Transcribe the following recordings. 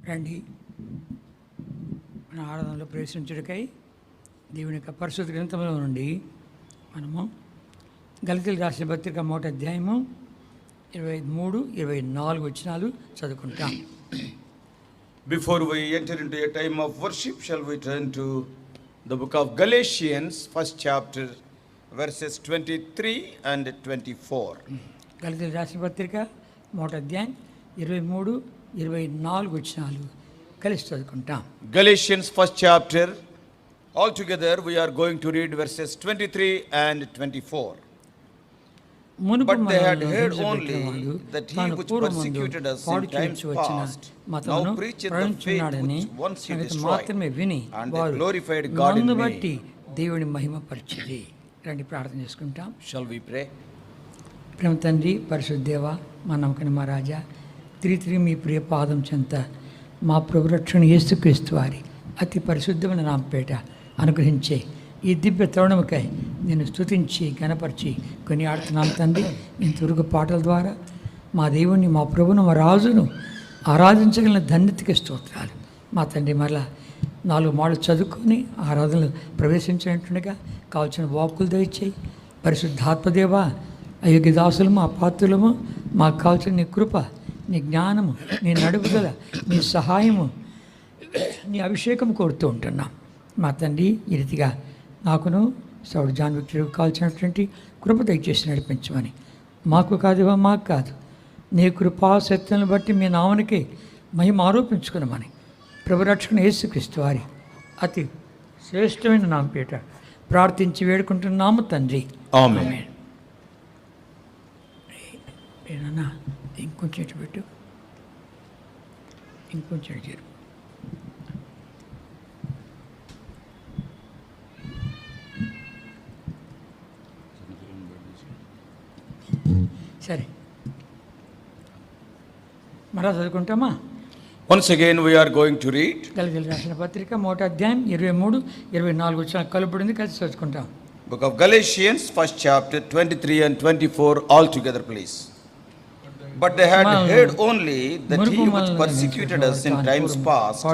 రండి, మన ఆరాధనలో ప్రవేశించుటకై దేవుని యొక్క పరిశుద్ధ గ్రంథంలో నుండి మనము గలతీయులకు రాసిన పత్రిక 1వ అధ్యాయము 23-24 వచనాలు చదువుకుంటాం. Before we enter into a time of worship, shall we turn to the book of Galatians, first chapter, verses 23 and 24. గలతీయులకు రాసిన పత్రిక 1వ అధ్యాయం 23-24 వచనాలు కలిసి చదువుకుంటాం. Galatians, first chapter, altogether we are going to read verses 23 and 24. But they had heard only that he which persecuted us in times past now preacheth the faith which once he destroyed, and they glorified God in me. దేవుని మహిమపరచుడి. రండి ప్రార్థన చేసుకుంటాం. Shall we pray? ప్రేమ తండ్రి, పరిశుద్ధ దేవ, మా నమ్మకని మా రాజా, తిరిగి మీ ప్రియ పాదం చెంత మా ప్రభు రక్షణ యేసుక్రీస్తు వారి అతి పరిశుద్ధమైన నామపేట అనుగ్రహించే ఈ దివ్య తరుణముకై నేను స్తుతించి గణపరిచి కొని ఆడుతున్నాను తండ్రి. ఇంతవరకు పాటల ద్వారా మా దేవుణ్ణి, మా ప్రభును, మా రాజును ఆరాధించగలిగిన ధన్యతకి స్తోత్రాలు. మా తండ్రి మరలా 4 మాటలు చదువుకొని ఆరాధనలు ప్రవేశించినట్టుగా కావాల్సిన వాక్కులు దయచేయి. పరిశుద్ధాత్మదేవా, అయోగ్య దాసులము, అపాత్రులము, మాకు కావాల్సిన నీ కృప, నీ జ్ఞానము, నీ నడుపుదల, నీ సహాయము, నీ అభిషేకం కోరుతూ ఉంటున్నాం. మా తండ్రి, ఈ రీతిగా నాకును సౌడు జాన్ విక్టరీకి కావాల్సినటువంటి కృప దయచేసి నడిపించమని, మాకు కాదువా, మాకు కాదు, నీ కృపా సత్యాలను బట్టి మీ నామనికి మహిమ ఆరోపించుకున్నామని ప్రభు రక్షణ యేసుక్రీస్తు వారి అతి శ్రేష్టమైన నామపేట ప్రార్థించి వేడుకుంటున్నాము తండ్రి. ఆమేన్. ఏనా ఇంకొంచెం ఇటు పెట్టు, ఇంకొంచెం ఇటు చేరు. సరే, మరలా చదువుకుంటామా? Once again we are going to read గలతీయులకు రాసిన పత్రిక 1వ అధ్యాయం 23-24 వచ్చిన కలుపుడింది, కలిసి చదువుకుంటాం. book of Galatians, first chapter, 23 and 24 all together, please. But they had heard only that he which persecuted us in times past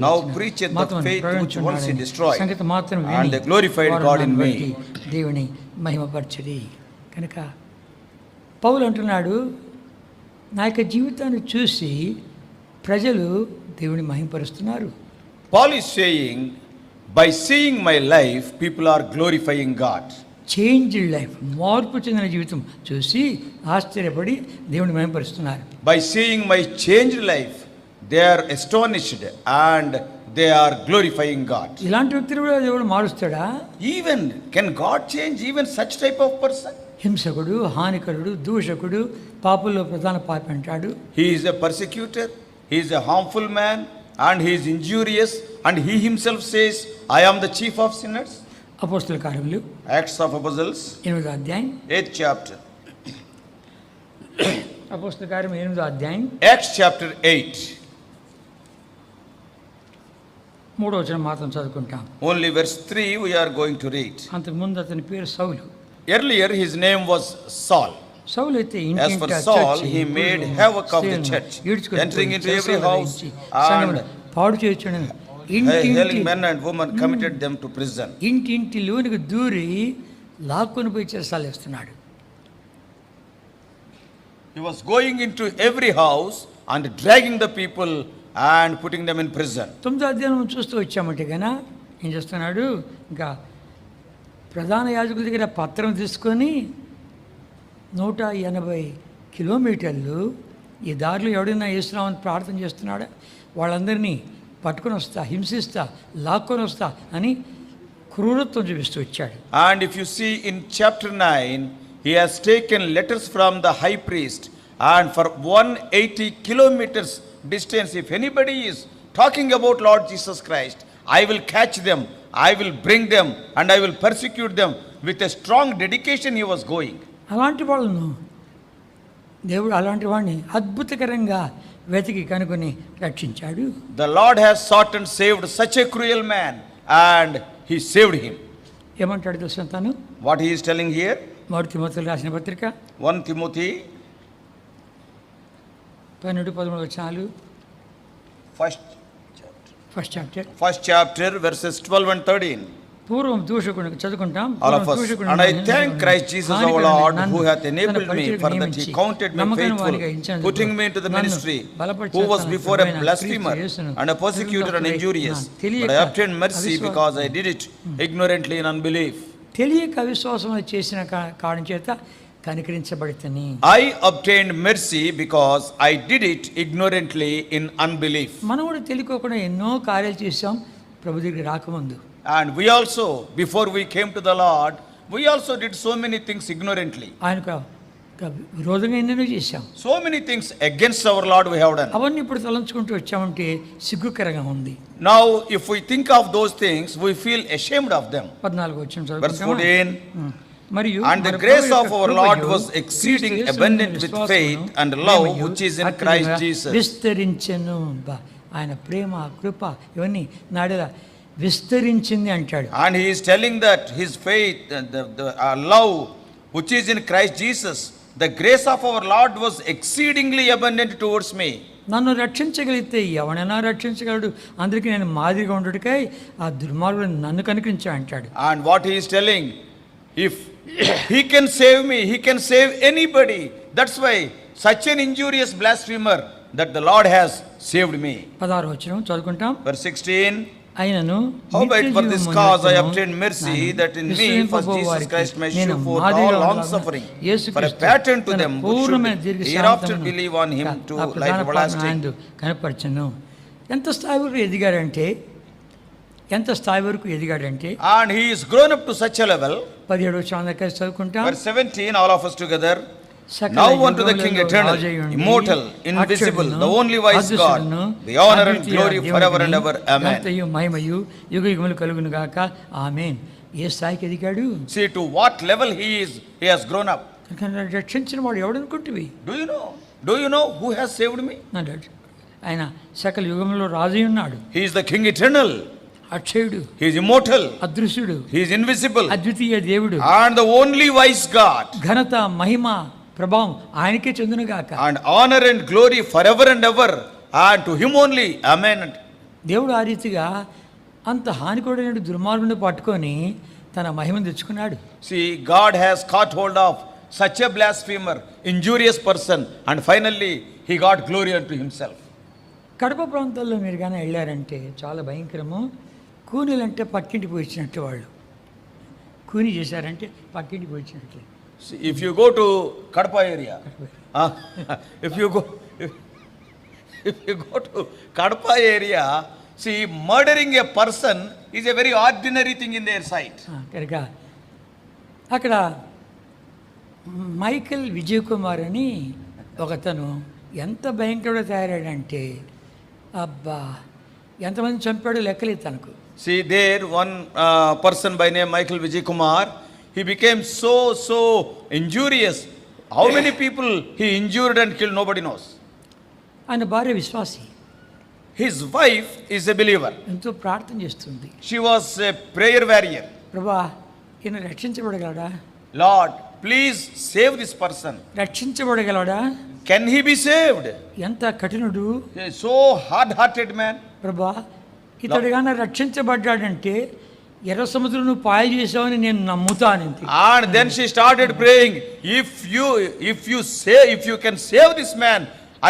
now preacheth the faith which once he destroyed, and they glorified God in me. దేవుని మహిమపరచుడి. కనుక పౌలు అంటున్నాడు, నా యొక్క జీవితాన్ని చూసి ప్రజలు దేవుని మహిమపరుస్తున్నారు. Paul is saying, by seeing my life, people are glorifying God. Changed life, మార్పు చెందిన జీవితం చూసి ఆశ్చర్యపడి దేవుని మహిమపరుస్తున్నారు. By seeing my changed life, they are astonished and they are glorifying God. ఇలాంటి వ్యక్తిని కూడా దేవుడు మారుస్తాడా? Even can God change even such type of person? హింసకుడు, హానికరుడు, దూషకుడు, పాపుల్లో ప్రధాన పాపి అంటాడు. He is a persecutor, he is a harmful man, and he is injurious, and he himself says, I am the chief of sinners. అపోస్తల కార్యములు Acts of Apostles, 8వ అధ్యాయం, 8th chapter. అపోస్తల కార్యం 8వ అధ్యాయం, Acts chapter 8. 3వ వచనం మాత్రం చదువుకుంటాం. Only verse 3 we are going to read. అంతకుముందు అతని పేరు సౌలు. Earlier his name was Saul. సౌలు అయితే As for Saul, he made havoc of the church, entering into every house and పాడు చేయుచుండెను. hailing men and women, committed them to prison. ఇంటింటిలోనికి దూరి లాక్కొని పోయి చేస్తాలేస్తున్నాడు. He was going into every house and dragging the people and putting them in prison. 9వ అధ్యాయం చూస్తూ వచ్చామంటే కన్నా ఏం చేస్తున్నాడు, ఇంకా ప్రధాన యాజకుల దగ్గర పత్రం తీసుకొని 180 కిలోమీటర్లు ఈ దారిలో ఎవడైనా యేసునామని ప్రార్థన చేస్తున్నాడా వాళ్ళందరినీ పట్టుకొని వస్తా, హింసిస్తా, లాక్కొని వస్తా అని క్రూరత్వం చూపిస్తూ వచ్చాడు. And if you see in chapter 9, he has taken letters from the high priest, and for 180 kilometers distance, if anybody is talking about Lord Jesus Christ, I will catch them, I will bring them, and I will persecute them. With a strong dedication he was going. అలాంటి వాళ్ళను దేవుడు అలాంటి వాడిని అద్భుతకరంగా వెతికి కనుకొని రక్షించాడు. The Lord has sought and saved such a cruel man, and he saved him. ఏమంటాడు తెలుసా తను? What he is telling here? 1 తిమోతికి రాసిన పత్రిక 1 Timothy 12-13 వచనాలు. First chapter First chapter, verses 12 and 13. పూర్వం దూషకుడు చదువుకుంటాం. All of us. And I thank Christ Jesus our Lord, who hath enabled me, for that he counted me faithful, putting me into the ministry, who was before a blasphemer and a persecutor and injurious. But I obtained mercy because I did it ignorantly in unbelief. తెలియక అవిశ్వాసం చేసిన కారణం చేత కనికరించబడితని. I obtained mercy because I did it ignorantly in unbelief. మనం కూడా తెలియకోకుండా ఎన్నో కార్యాలు చేశాం ప్రభు దగ్గరికి రాకముందు. And we also, before we came to the Lord, we also did so many things ignorantly. ఆయనకు విరోధంగా ఎన్నెన్నో చేశాం. So many things against our Lord we have done. అవన్నీ ఇప్పుడు తలంచుకుంటూ వచ్చామంటే సిగ్గుకరంగా ఉంది. Now, if we think of those things, we feel ashamed of them. 14 వచనం Verse చదువుకుందామా? 14. మరియు And the grace of our Lord was exceeding abundant with faith and love which is in Christ Jesus. విస్తరించెను. ఆయన ప్రేమ కృప ఇవన్నీ నాడల విస్తరించింది అంటాడు. And he is telling that his faith and the love which is in Christ Jesus, the grace of our Lord was exceedingly abundant towards me. నన్ను రక్షించగలిగితే ఎవడైనా రక్షించగలడు, అందరికీ నేను మాదిరిగా ఉండటకై ఆ దుర్మార్గుడు నన్ను కనికరించా అంటాడు. And what he is telling, if he can save me, he can save anybody. That's why such an injurious blasphemer that the Lord has saved me. 16 వచనం చదువుకుంటాం. Verse 16. అయినను Howbeit for this cause I obtained mercy, that in me first Jesus Christ may show forth all long suffering, for a pattern to them which should hereafter believe on him to life everlasting. కనపరచను. ఎంత స్థాయి వరకు ఎదిగాడంటే And he is grown up to such a level. 17 వచనం దగ్గర చదువుకుంటాం. Verse 17, all of us together. Now unto the King eternal, immortal, invisible, the only wise God, the honor and glory forever and ever. Amen. మహిమయు యుగ యుగములు కలుగును గాక. ఆమేన్. ఏ స్థాయికి ఎదిగాడు? See to what level he has grown up. రక్షించిన వాడు ఎవడనుకుంటువి? Do you know who has saved me? ఆయన సకల యుగంలో రాజు ఉన్నాడు. He is the King eternal. అక్షయుడు. He is immortal. అదృశ్యుడు. He is invisible. అద్వితీయ దేవుడు. And the only wise God. ఘనత మహిమ ప్రభావం ఆయనకే చెందును గాక. And honor and glory forever and ever, and to him only. Amen. దేవుడు ఆ రీతిగా అంత హానికరమైన దుర్మార్గుని పట్టుకొని తన మహిమను తెచ్చుకున్నాడు. See, God has caught hold of such a blasphemer, injurious person, and finally he got glory unto himself. Kadapa ప్రాంతాల్లో మీరు కానీ వెళ్ళారంటే చాలా భయంకరము. కూనీలంటే పక్కింటికి పోయించినట్టు వాళ్ళు కూని చేశారంటే పక్కింటికి పోయించినట్లే. If you go to Kadapa area, if you go to Kadapa area, see, murdering a person is a very ordinary thing in their sight. కనుక అక్కడ మైకేల్ విజయ్ కుమార్ అని ఒకతను ఎంత భయంకరంగా తయారాడంటే అబ్బా ఎంతమంది చంపాడో లెక్కలేదు తనకు. See, there one person by name Michael Vijay Kumar, he became so injurious. How many people he injured and killed, nobody knows. ఆయన భార్య విశ్వాసి. His wife is a believer. ఎంతో ప్రార్థన చేస్తుంది. She was a prayer warrior. ప్రభా ఈయన రక్షించబడగలడా? Lord, please save this person. రక్షించబడగలడా? Can he be saved? ఎంత కఠినుడు. He is so hard-hearted man. ప్రభా ఇతడు గాన రక్షించబడ్డాడంటే ఎర్ర సముద్రం నువ్వు పాయ చేసావని నేను నమ్ముతానంతే. And then she started praying, if you can save this man,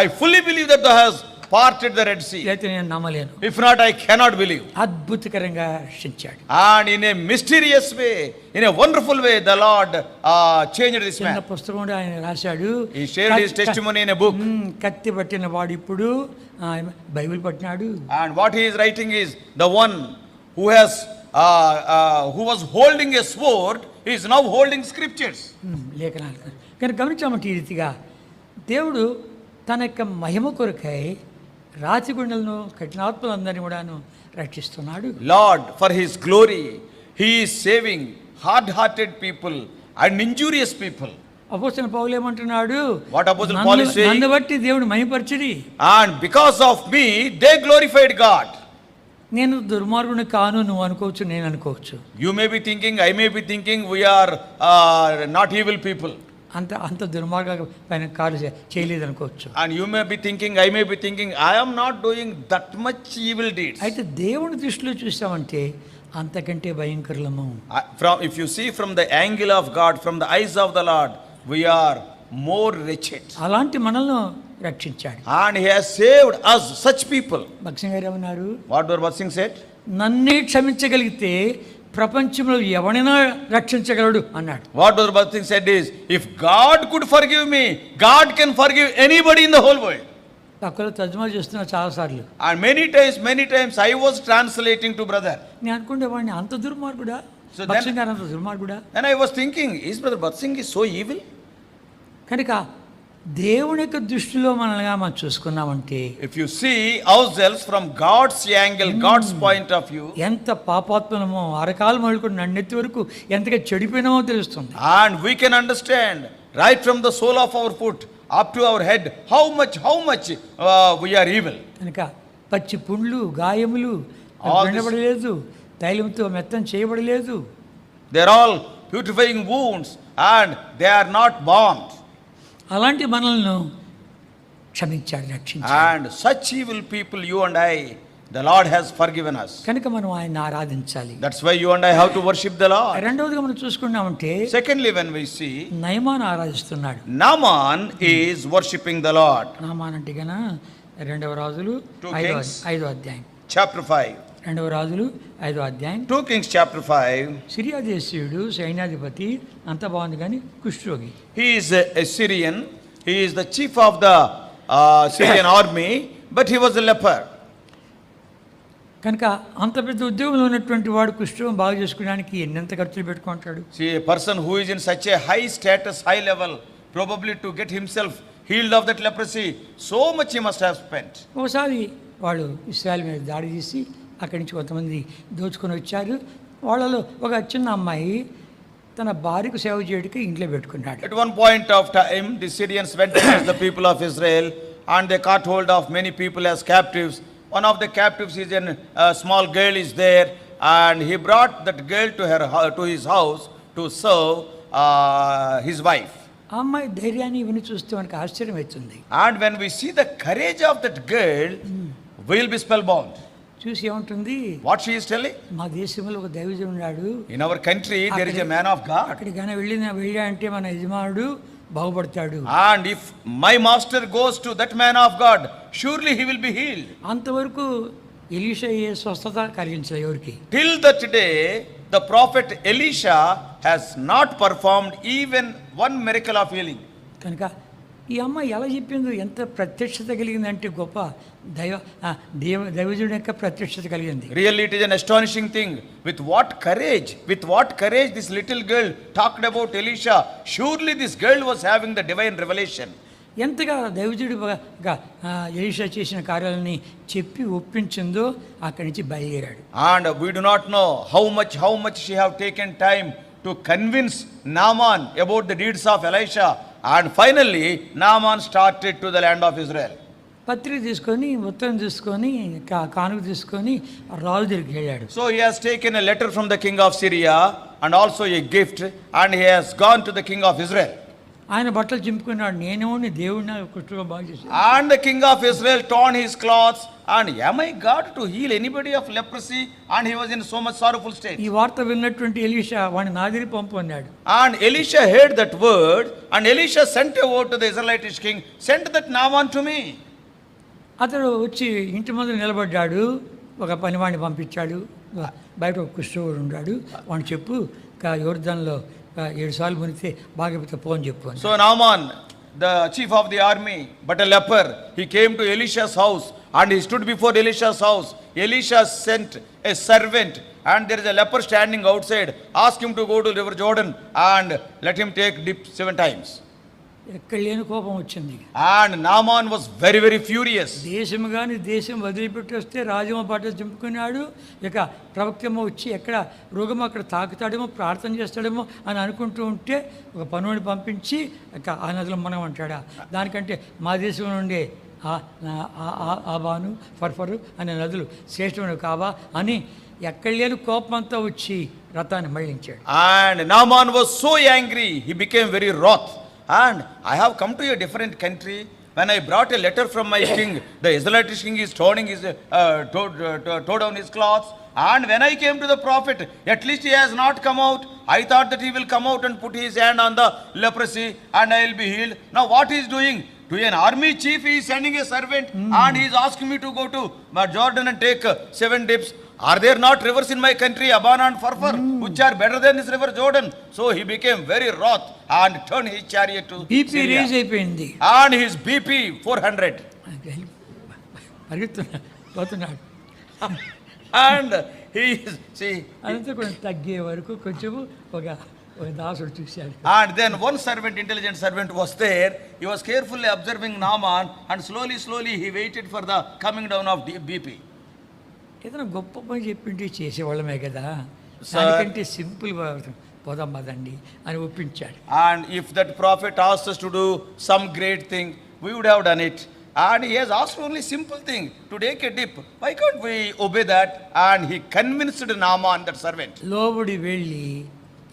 I fully believe that thou hast parted the Red Sea. అయితే నేను నమ్మలేను. If not, I cannot believe. అద్భుతకరంగా రక్షించాడు. And in a mysterious way, in a wonderful way, the Lord changed this man. చిన్న పుస్తకం ఆయన రాశాడు. He shared his testimony in a book. కత్తి పట్టిన వాడు ఇప్పుడు Bible పట్టినాడు. And what he is writing is, the one who was holding a sword is now holding scriptures. లేఖనాలు. కానీ గమనించామంటే ఈ రీతిగా దేవుడు తన యొక్క మహిమ కొరకై రాతిగుండలను కఠినాత్మలందరినీ కూడాను రక్షిస్తున్నాడు. Lord, for his glory, he is saving hard-hearted people and injurious people. అపోస్తలుడైన పౌలు ఏమంటున్నాడు? What Apostle Paul is saying? నన్ను బట్టి దేవుడు మహిమపరచుడి. And because of me, they glorified God. నేను దుర్మార్గుని కాను, నువ్వు అనుకోవచ్చు, నేను అనుకోవచ్చు. You may be thinking, I may be thinking, we are not evil people. అంత దుర్మార్గ పైన కాలు చేయలేదనుకోవచ్చు. And you may be thinking, I may be thinking, I am not doing that much evil deeds. అయితే దేవుని దృష్టిలో చూసామంటే అంతకంటే భయంకరులము. If you see from the angle of God, from the eyes of the Lord, we are more wretched. అలాంటి మనల్ని రక్షించాడు. And he has saved us, such people. భక్సింగ్ గారు ఏమన్నారు? What Bhagat Singh said? నన్నే క్షమించగలిగితే ప్రపంచంలో ఎవరైనా రక్షించగలడు అన్నాడు. What Bhagat Singh said is, if God could forgive me, God can forgive anybody in the whole world. పక్కలో తర్జుమా చేస్తున్నా చాలాసార్లు. And many times I was translating to brother. నేను అనుకుంటే వాడిని అంత దుర్మార్గుడా, So then- భక్సింగ్ గారు అంత దుర్మార్గుడా. And I was thinking, is Brother Bhagat Singh is so evil? కనుక దేవుని యొక్క దృష్టిలో మనల్ని మనం చూసుకున్నామంటే If you see ourselves from God's angle, God's point of view, ఎంత పాపాత్మనమో అరకాలు మొదలుకొని నన్నెత్తి వరకు ఎంతగా చెడిపోయినామో తెలుస్తుంది. and we can understand right from the sole of our foot up to our head how much we are evil. కనుక పచ్చి పుండ్లు, గాయములు All this- వినబడలేదు, తైలంతో మెత్తం చేయబడలేదు. They are all putrefying wounds and they are not bombed. అలాంటి మనల్ని క్షమించాడు, రక్షించాడు. And such evil people, you and I, the Lord has forgiven us. కనుక మనం ఆయన ఆరాధించాలి. That's why you and I have to worship the Lord. రెండవదిగా మనం చూసుకున్నామంటే Secondly, when we see Naaman ఆరాధిస్తున్నాడు. Naaman is worshipping the Lord. నామాన్ అంటే గన రెండవ రాజులు 2 ఐదో Kings. అధ్యాయం. Chapter 5. రెండవ రాజులు 5వ అధ్యాయం. 2 Kings chapter 5. సిరియా దేశీయుడు సైన్యాధిపతి అంత బాగుంది కానీ కుష్ఠరోగి. He is a Syrian. He is the chief of the Syrian army, but he was a leper. కనుక అంత పెద్ద ఉద్యోగంలో ఉన్నటువంటి వాడు కుష్ఠరోగం బాగు చేసుకోవడానికి ఎన్నెంత ఖర్చులు పెట్టుకుంటాడు. See, a person who is in such a high status, high level, probably to get himself healed of that leprosy, so much he must have spent. ఒకసారి వాళ్ళు ఇశ్రాయేల్ మీద దాడి చేసి అక్కడి నుంచి కొంతమంది దోచుకొని వచ్చారు. వాళ్ళలో ఒక చిన్న అమ్మాయి తన భార్యకు సేవ చేయడానికి ఇంట్లో పెట్టుకున్నాడు. At one point of time, the Syrians went against the people of Israel and they caught hold of many people as captives. One of the captives is a small girl is there, and he brought that girl to his house to serve his wife. ఆ అమ్మాయి ధైర్యాన్ని ఇవన్నీ చూస్తే మనకు ఆశ్చర్యం అవుతుంది. And when we see the courage of that girl, we will be spellbound. చూసి ఏముంటుంది, What she is telling? మా దేశంలో ఒక దైవజనుడు ఉన్నాడు, In our country, there is a man of God. అక్కడికి కానీ వెళ్ళా అంటే మన యజమానుడు బాగుపడతాడు. And if my master goes to that man of God, surely he will be healed. అంతవరకు ఎలీషా ఏ స్వస్థత కలిగించలేదు ఎవరికి. Till that day, the prophet Elisha has not performed even one miracle of healing. కనుక ఈ అమ్మాయి ఎలా చెప్పిందో ఎంత ప్రత్యక్షత కలిగిందంటే గొప్ప దైవజుడి యొక్క ప్రత్యక్షత కలిగింది. Really, it is an astonishing thing. With what courage this little girl talked about Elisha. Surely this girl was having the divine revelation. ఎంతగా దైవజుడి ఎలీషా చేసిన కార్యాలని చెప్పి ఒప్పించిందో అక్కడి నుంచి బయలుదేరాడు. And we do not know how much she have taken time to convince Naaman about the deeds of Elisha. And finally, Naaman started to the land of Israel. పత్రిక తీసుకొని ఉత్తరం తీసుకొని కానుక తీసుకొని రాజు దగ్గరికి వెళ్ళాడు. So he has taken a letter from the king of Syria and also a gift, and he has gone to the king of Israel. ఆయన బట్టలు చింపుకున్నాడు, నేనేమో దేవుడిని కుష్ఠరోగం బాగు చేశాను. And the king of Israel torn his clothes, and am I God to heal anybody of leprosy? And he was in so much sorrowful state. ఈ వార్త విన్నటువంటి ఎలీషా వాడిని నా దగ్గరికి పంపు అన్నాడు. And Elisha heard that word, and Elisha sent a word to the Israelitish king, send that Naaman to me. అతడు వచ్చి ఇంటి ముందు నిలబడ్డాడు, ఒక పనివాడిని పంపించాడు, బయట ఒక కుష్ఠరోగుడు ఉన్నాడు, వాడిని చెప్పు యోర్దాన్లో 7 సార్లు మునిగితే బాగా పో అని చెప్పు. So Naaman, the chief of the army, but a leper, he came to Elisha's house and he stood before Elisha's house. Elisha sent a servant, and there is a leper standing outside. Ask him to go to river Jordan and let him take dip 7 times. ఎక్కడ లేని కోపం వచ్చింది. And Naaman was very furious. దేశం కానీ దేశం వదిలిపెట్టి వస్తే రాజమ బట్టలు చింపుకున్నాడు. ఇక ప్రవక్తేమో వచ్చి ఎక్కడ రోగం అక్కడ తాకుతాడేమో ప్రార్థన చేస్తాడేమో అని అనుకుంటూ ఉంటే ఒక పనుని పంపించి ఇక ఆ నదిలో మనం అంటాడా, దానికంటే మా దేశం నుండే ఆబాను ఫర్ఫరు అనే నదులు శ్రేష్టమైన కావా అని ఎక్కడ లేని కోపం అంతా వచ్చి రథాన్ని మళ్లించాడు. And Naaman was so angry, he became very wroth. and I have come to a different country. When I brought a letter from my king, the Israelite king is tore down his clothes. And when I came to the prophet, at least he has not come out. I thought that he will come out and put his hand on the leprosy and I will be healed. Now what he is doing? To an army chief, he is sending a servant and he is asking me to go to Jordan and take 7 dips. Are there not rivers in my country, Abana and Pharpar, which are better than this river Jordan? So he became very wroth and turned his chariot to బీపీ Syria. Rage అయిపోయింది. And his BP 400. పరిగెత్తున్నాడు, పోతున్నాడు. And he is, see, అదంతా కొంచెం తగ్గే వరకు కొంచెము ఒక దాసుడు చూశాడు. and then one servant, intelligent servant was there. He was carefully observing Naaman and slowly he waited for the coming down of BP. ఏదైనా గొప్ప పని చెప్పింటే చేసేవాళ్ళమే కదా, Sir. దానికంటే సింపుల్ పోదాం పదండి అని ఒప్పించాడు. And if that prophet asked us to do some great thing, we would have done it. And he has asked only simple thing, to take a dip. Why can't we obey that? And he convinced Naaman, that servant. లోబడి వెళ్ళి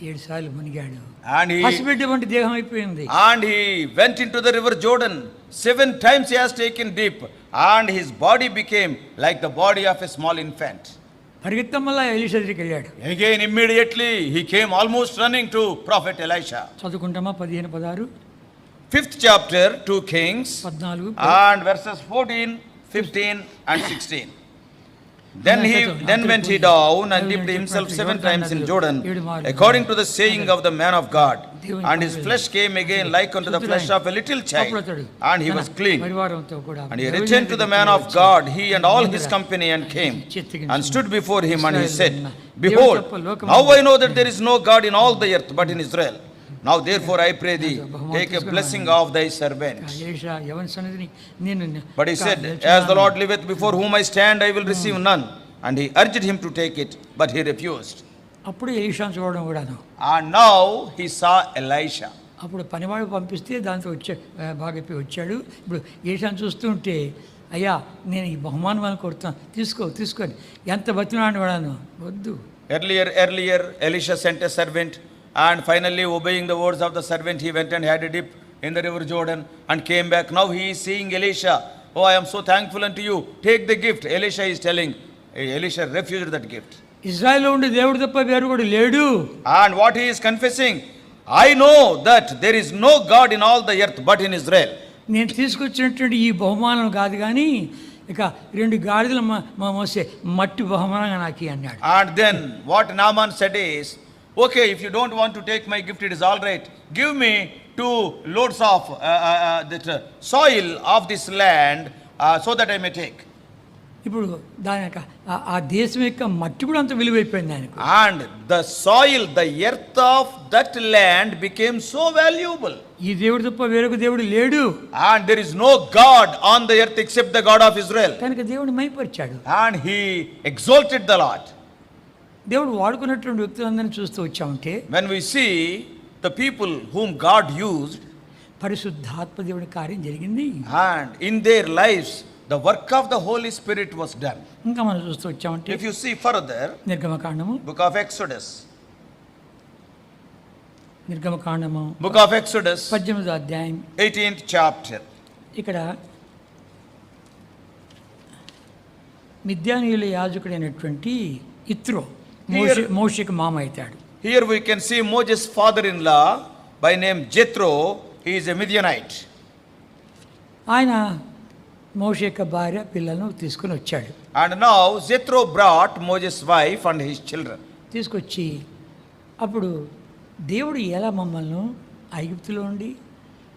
7 సార్లు మునిగాడు. And he పసిబిడ్డ వంటి దేహం అయిపోయింది. And he went into the river Jordan. 7 times he has taken dip. And his body became like the body of a small infant. పరిగెత్తం వల్ల Elisha దగ్గరికి వెళ్ళాడు. Again immediately he came almost running to prophet Elisha. చదువుకుంటామా 15-16 5th chapter 2 Kings 14 and verses 14, 15 and 16. Then went he down and dipped himself 7 times in Jordan, according to the saying of the man of God. And his flesh came again like unto the flesh of a little child, and he was clean. పరివారంతో కూడా And he returned to the man of God, he and all his company, and came and stood before him, and he said, Behold, now I know that there is no God in all the earth but in Israel. Now therefore I pray thee, take a blessing of thy servant. Elisha Jehovah సన్నిధిని నేను But he said, As the Lord liveth before whom I stand, I will receive none. And he urged him to take it, but he refused. అప్పుడు ఎలీషాను చూడడం కూడాను. And now he saw Elisha. అప్పుడు పనివాడు పంపిస్తే దాంతో బాగా వచ్చాడు. ఇప్పుడు ఎలీషాను చూస్తుంటే, అయ్యా నేను ఈ బహుమానం అని కొడుతున్నాను, తీసుకొని ఎంత బతిలాడిని కూడాను వద్దు. Earlier Elisha sent a servant, and finally obeying the words of the servant, he went and had a dip in the river Jordan and came back. Now he is seeing Elisha. Oh, I am so thankful unto you. Take the gift. Elisha is telling. Elisha refused that gift. ఇజ్రాయెల్లో ఉండే దేవుడు తప్ప వేరు కూడా లేడు. And what he is confessing, I know that there is no God in all the earth but in Israel. నేను తీసుకొచ్చినటువంటి ఈ బహుమానం కాదు కానీ ఇక 2 గాడిదలు మోసే మట్టి బహుమానంగా నాకు అన్నాడు. And then what Naaman said is, okay, if you don't want to take my gift, it is all right. Give me 2 loads of soil of this land so that I may take. ఇప్పుడు దాని యొక్క ఆ దేశం యొక్క మట్టి కూడా అంత విలువైపోయింది ఆయనకు. And the soil, the earth of that land became so valuable. ఈ దేవుడు తప్ప వేరొక దేవుడు లేడు. And there is no God on the earth except the God of Israel. కనుక దేవుడు మైపరిచాడు. And he exalted the Lord. దేవుడు వాడుకున్నటువంటి వ్యక్తులందరినీ చూస్తూ వచ్చామంటే, when we see the people whom God used, పరిశుద్ధాత్మ దేవుడి కార్యం జరిగింది. and in their lives the work of the Holy Spirit was done. ఇంకా మనం చూస్తూ వచ్చామంటే, If you see further, నిర్గమకాండము book of Exodus 18వ అధ్యాయం 18th chapter. ఇక్కడ మిద్యానీయుల యాజకుడైనటువంటి ఇత్రో మోషేకి మామ అవుతాడు. Here we can see Moses' father-in-law by name Jethro. He is a Midianite. ఆయన మోషే యొక్క భార్య పిల్లలను తీసుకుని వచ్చాడు. And now Jethro brought Moses' wife and his children. తీసుకొచ్చి అప్పుడు దేవుడు ఎలా మమ్మల్ని ఐగుప్తులో ఉండి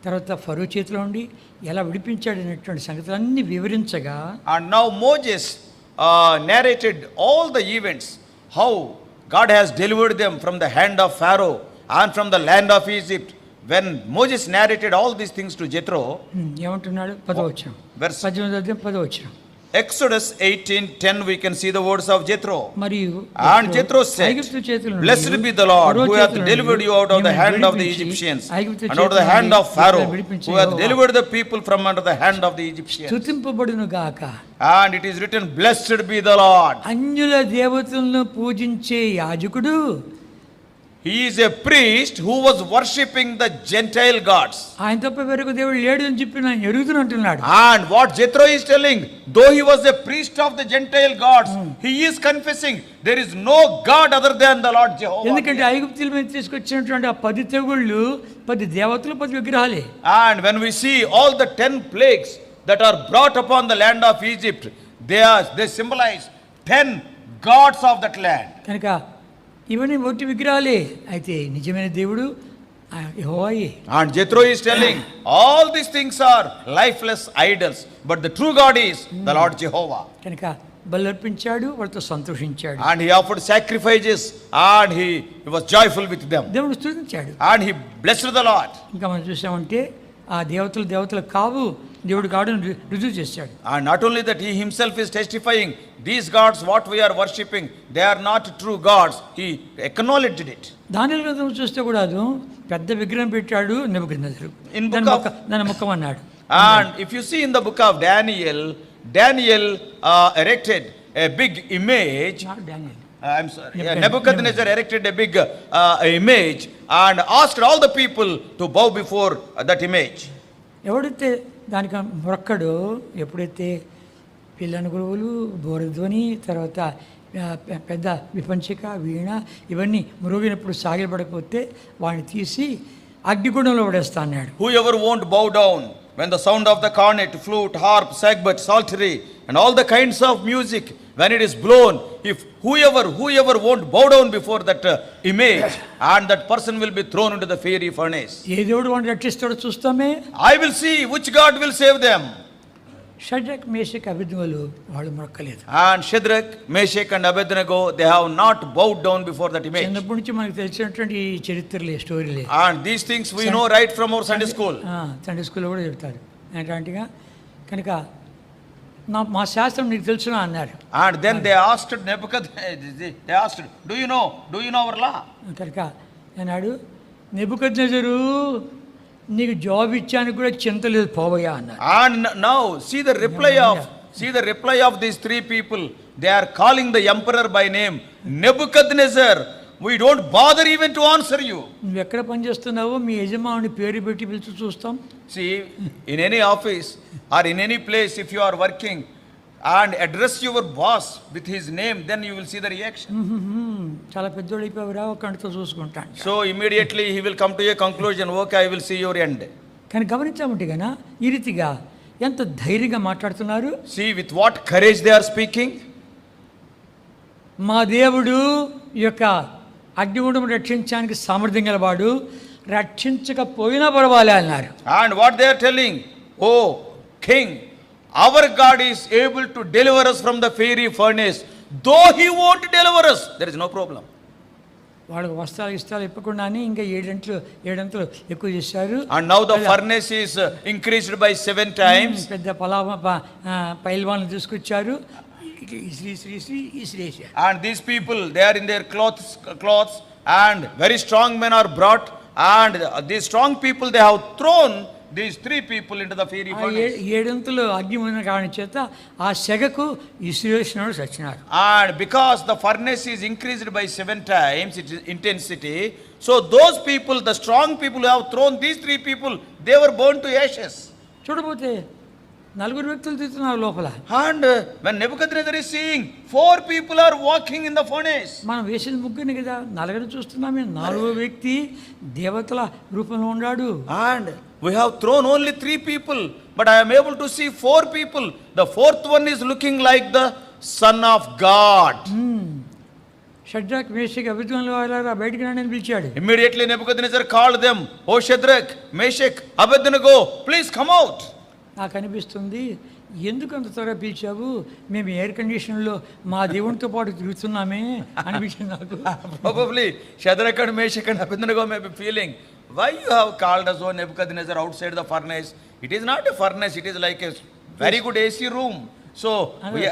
తర్వాత ఫరో చేతిలో ఉండి ఎలా విడిపించాడు అనేటువంటి సంగతులన్నీ వివరించగా, and now Moses narrated all the events, how God has delivered them from the hand of Pharaoh and from the land of Egypt. When Moses narrated all these things to Jethro, ఏమంటున్నాడు? 18వ Exodus 18:10, we can see the words of Jethro. మరియు And Jethro said, Blessed be the Lord who hath delivered you out of the hand of the Egyptians and out of the hand of Pharaoh, who hath delivered the people from under the hand of the Egyptians. స్తుతింపబడును గాక. And it is written, Blessed be the Lord. అన్యుల దేవతలను పూజించే యాజకుడు he is a priest who was worshipping the Gentile gods. ఆయన తప్ప వేరొక దేవుడు లేడు అని చెప్పి నేను ఎరుగుతున్నట్టున్నాడు. And what Jethro is telling, though he was a priest of the Gentile gods, he is confessing there is no God other than the Lord Jehovah. ఎందుకంటే ఐగుప్తుల మీద తీసుకొచ్చినటువంటి ఆ 10 తెగుళ్ళు 10 దేవతలు 10 విగ్రహాలే. And when we see all the 10 plagues that are brought upon the land of Egypt, they symbolize 10 gods of that land. కనుక ఇవన్నీ ఒట్టి విగ్రహాలే, అయితే నిజమైన దేవుడు యెహోవాయే. And Jethro is telling all these things are lifeless idols, but the true God is the Lord Jehovah. కనుక బలర్పించాడు, వాళ్ళతో సంతోషించాడు. And he offered sacrifices and he was joyful with them. దేవుడు స్తుతించాడు. And he blessed the Lord. ఇంకా మనం చూసామంటే ఆ దేవతలు కావు, దేవుడు గాడును రుజువు చేశాడు. And not only that, he himself is testifying, these gods what we are worshipping, they are not true gods. He acknowledged it. దానియేలు గ్రంథం చూస్తే కూడా పెద్ద విగ్రహం పెట్టాడు నెబుకద్నెజరు. దాని ముఖం అన్నాడు. And if you see in the book of Daniel erected a big image. I'm sorry. Nebuchadnezzar erected a big image and asked all the people to bow before that image. ఎవడైతే దానికి మొక్కడు, ఎప్పుడైతే పిల్లని గురువులు, బోరధ్వని, తర్వాత పెద్ద విపంచిక, వీణ ఇవన్నీ మ్రోగినప్పుడు సాగిలపడకపోతే వాడిని తీసి అగ్నిగుండంలో పడేస్తా అన్నాడు. Whoever won't bow down when the sound of the cornet, flute, harp, sackbut, psaltery and all the kinds of music, when it is blown, if whoever won't bow down before that image, and that person will be thrown into the fiery furnace. ఏ దేవుడు వాడిని రక్షిస్తాడో చూస్తామే. I will see which God will save them. Shadrach, Meshach, అబేద్నెగోలు వాళ్ళు మొక్కలేదు. And Shadrach, Meshach and Abednego, they have not bowed down before that image. చిన్నప్పటి నుంచి మనకు తెలిసినటువంటి ఈ చరిత్రలే, స్టోరీలే. And these things we know right from our Sunday school. Sunday స్కూల్లో కూడా చెప్తారు ఏంటంటేగా. కనుక మా శాస్త్రం నీకు తెలుసునా అన్నారు. And then they asked Nebuchadnezzar, do you know our law? కనుక అన్నాడు, నెబుకద్నెజరు నీకు జాబ్ ఇచ్చాను కూడా చింత లేదు, పోవయ్యా అన్నారు. And now see the reply of these three people. They are calling the emperor by name, Nebuchadnezzar, we don't bother even to answer you. నువ్వు ఎక్కడ పని చేస్తున్నావో మీ యజమాని పేరు పెట్టి పిలిచి చూస్తాం. See, in any office or in any place, if you are working and address your boss with his name, then you will see the reaction. చాలా పెద్దోడు అయిపోయావురా, ఒక కంటితో చూసుకుంటాను. So immediately he will come to a conclusion, okay, I will see your end. కానీ గమనించామంటే గనా ఈ రీతిగా ఎంత ధైర్యంగా మాట్లాడుతున్నారు. See with what courage they are speaking. మా దేవుడు ఈ యొక్క అగ్నిగుండం రక్షించడానికి సామర్థ్యం గలవాడు, రక్షించకపోయినా పర్వాలే అన్నారు. And what they are telling, oh king, our God is able to deliver us from the fiery furnace, though he won't deliver us, there is no problem. వాళ్ళకి వస్త్రాలు ఇప్పకుండా ఇంకా ఏడంతలు ఎక్కువ చేశారు. And now the furnace is increased by 7 times. పెద్ద పైల్వాన్లు తీసుకొచ్చారు, ఇసిరేసారు. And these people, they are in their clothes and very strong men are brought, and these strong people, they have thrown these three people into the fiery furnace. ఏడంతలు అగ్ని ఉన్న కారణం చేత ఆ సెగకు ఇసిరేసినాడు చచ్చినారు. And because the furnace is increased by 7 times its intensity, so those people, the strong people who have thrown these three people, they were burned to ashes. చూడబోతే 4 వ్యక్తులు తిరుగుతున్నారు లోపల. And when Nebuchadnezzar is seeing 4 people are walking in the furnace. మనం వేసిన ముగ్గురిని కదా 4 చూస్తున్నామే, 4వ వ్యక్తి దేవతల రూపంలో ఉన్నాడు. And we have thrown only 3 people, but I am able to see 4 people. The 4th one is looking like the Son of God. Shadrach, Meshach, అబేద్నెగో బయటికి రండి అని పిలిచాడు. Immediately Nebuchadnezzar called them, O Shadrach, Meshach, Abednego, please come out. నాకు అనిపిస్తుంది, ఎందుకు అంత త్వరగా పిలిచావు, మేము ఎయిర్ కండిషన్లో మా దేవునితో పాటు తిరుగుతున్నామే అనిపించింది నాకు. Probably Shadrach and Meshach and Abednego may be feeling, why you have called us, O Nebuchadnezzar, outside the furnace? It is not a furnace, it is like a very good AC room. So we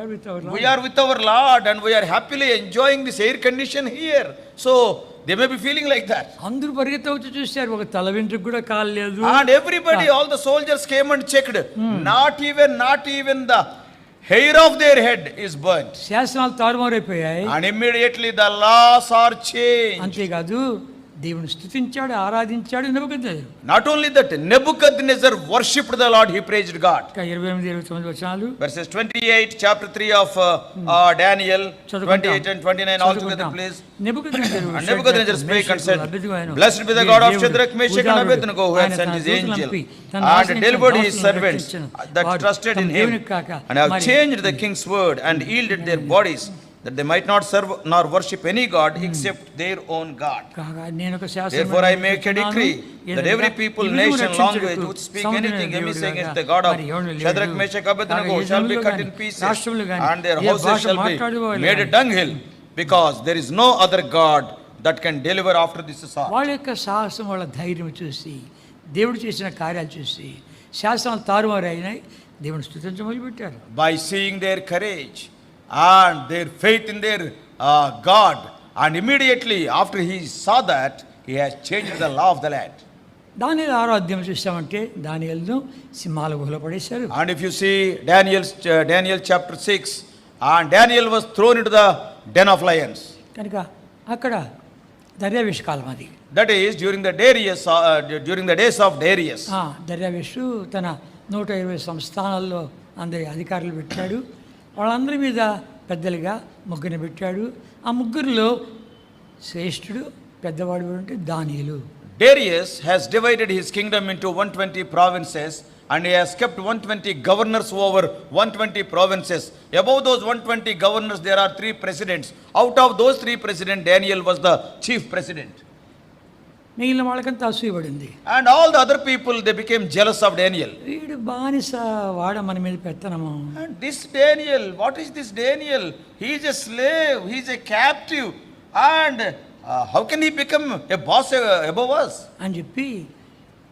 are with our Lord and we are happily enjoying this air condition here. So they may be feeling like that. అందరూ పరిగెత్తి వచ్చి చూశారు, ఒక తల వెంట్రుక కూడా కాలేదు. And everybody, all the soldiers came and checked. Not even the hair of their head is burnt. శాసనాలు తారుమారైపోయాయి. And immediately the laws are changed. అంతేకాదు దేవుని స్తుతించాడు, ఆరాధించాడు నెబుకద్నెజరు. Not only that, Nebuchadnezzar worshipped the Lord, he praised God. 28-29 వచనాలు. Verses 28, chapter 3 of Daniel, 28 and 29 all together, please. And Nebuchadnezzar spake and said, Blessed be the God of Shadrach, Meshach and Abednego, who hath sent his angel and delivered his servants that trusted in him, and have changed the king's word and yielded their bodies, that they might not serve nor worship any god except their own God. Therefore I make a decree that every people, nation, language which speak anything amiss against the God of Shadrach, Meshach, Abednego shall be cut in pieces, and their houses shall be made a dunghill, because there is no other God that can deliver after this sort. వాళ్ళ యొక్క సాహసం, వాళ్ళ ధైర్యం చూసి, దేవుడు చేసిన కార్యాలు చూసి శాసనాలు తారుమారైనాయి. దేవుని స్తుతించ మొదలుపెట్టారు. By seeing their courage and their faith in their God, and immediately after he saw that, he has changed the law of the land. దానియేలు 6వ అధ్యాయం చూసామంటే దానియేలును సింహాల గుహలో పడేశారు. And if you see Daniel chapter 6, and Daniel was thrown into the den of lions. కనుక అక్కడ దర్యావేషు కాలం అది. That is during the days of Darius. దర్యావేషు తన 120 సంస్థానాల్లో అందరి అధికారులు పెట్టాడు. వాళ్ళందరి మీద పెద్దలుగా ముగ్గురిని పెట్టాడు. ఆ ముగ్గురిలో శ్రేష్ఠుడు పెద్దవాడు అంటే దానియేలు. Darius has divided his kingdom into 120 provinces, and he has kept 120 governors over 120 provinces. Above those 120 governors there are 3 presidents. Out of those 3 presidents, Daniel was the chief president. మిగిలిన వాళ్ళకంతా అసూయపడింది. And all the other people, they became jealous of Daniel. వీడు బానిస, వాడ మన మీద పెత్తనము. And this Daniel, what is this Daniel? He is a slave, he is a captive, and how can he become a boss above us? అని చెప్పి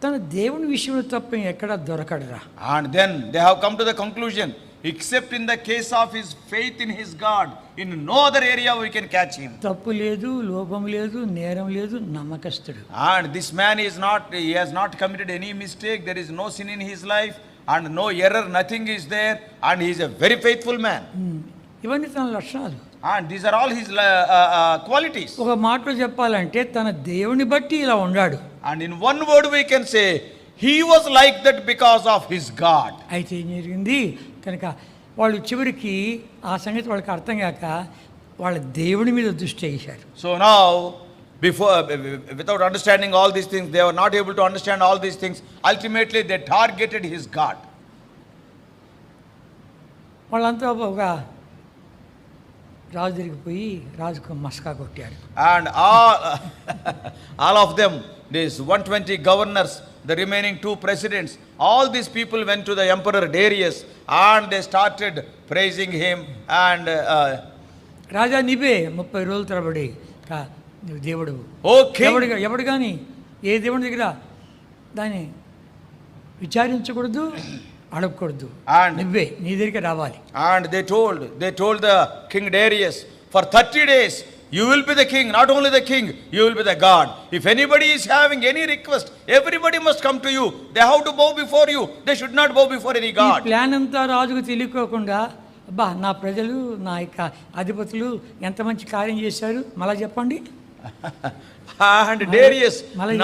తన దేవుని విషయంలో తప్ప ఎక్కడ దొరకడరా. And then they have come to the conclusion, except in the case of his faith in his God, in no other area we can catch him. తప్పు లేదు, లోపం లేదు, నేరం లేదు, నమ్మకస్తుడు. And this man is not, he has not committed any mistake, there is no sin in his life, and no error, nothing is there, and he is a very faithful man. ఇవన్నీ తన లక్షణాలు. And these are all his qualities. ఒక మాటలో చెప్పాలంటే తన దేవుని బట్టి ఇలా ఉన్నాడు. And in one word we can say, he was like that because of his God. అయితే ఏం జరిగింది కనుక వాళ్ళు చివరికి ఆ సంగతి వాళ్ళకి అర్థం కాక వాళ్ళ దేవుని మీద దృష్టి వేశారు. So now, without understanding all these things, they were not able to understand all these things. Ultimately they targeted his God. వాళ్ళంతా ఒక రాజు దగ్గరికి పోయి రాజుకు మస్కా కొట్టారు. And all of them, these 120 governors, the remaining 2 presidents, all these people went to the emperor Darius and they started praising him. And రాజా నీవే 30 రోజుల తరబడి నువ్వు దేవుడు. Okay. ఎవడు కానీ ఏ దేవుడి దగ్గర దాన్ని విచారించకూడదు, అడగకూడదు, నువ్వే నీ దగ్గరికి రావాలి. And they told the king Darius, for 30 days you will be the king, not only the king, you will be the God. If anybody is having any request, everybody must come to you. They have to bow before you. They should not bow before any God. ఈ plan అంతా రాజుకు తెలియకోకుండా, అబ్బా నా ప్రజలు, నా యొక్క అధిపతులు ఎంత మంచి కార్యం చేశారు, మళ్ళా చెప్పండి. And Darius,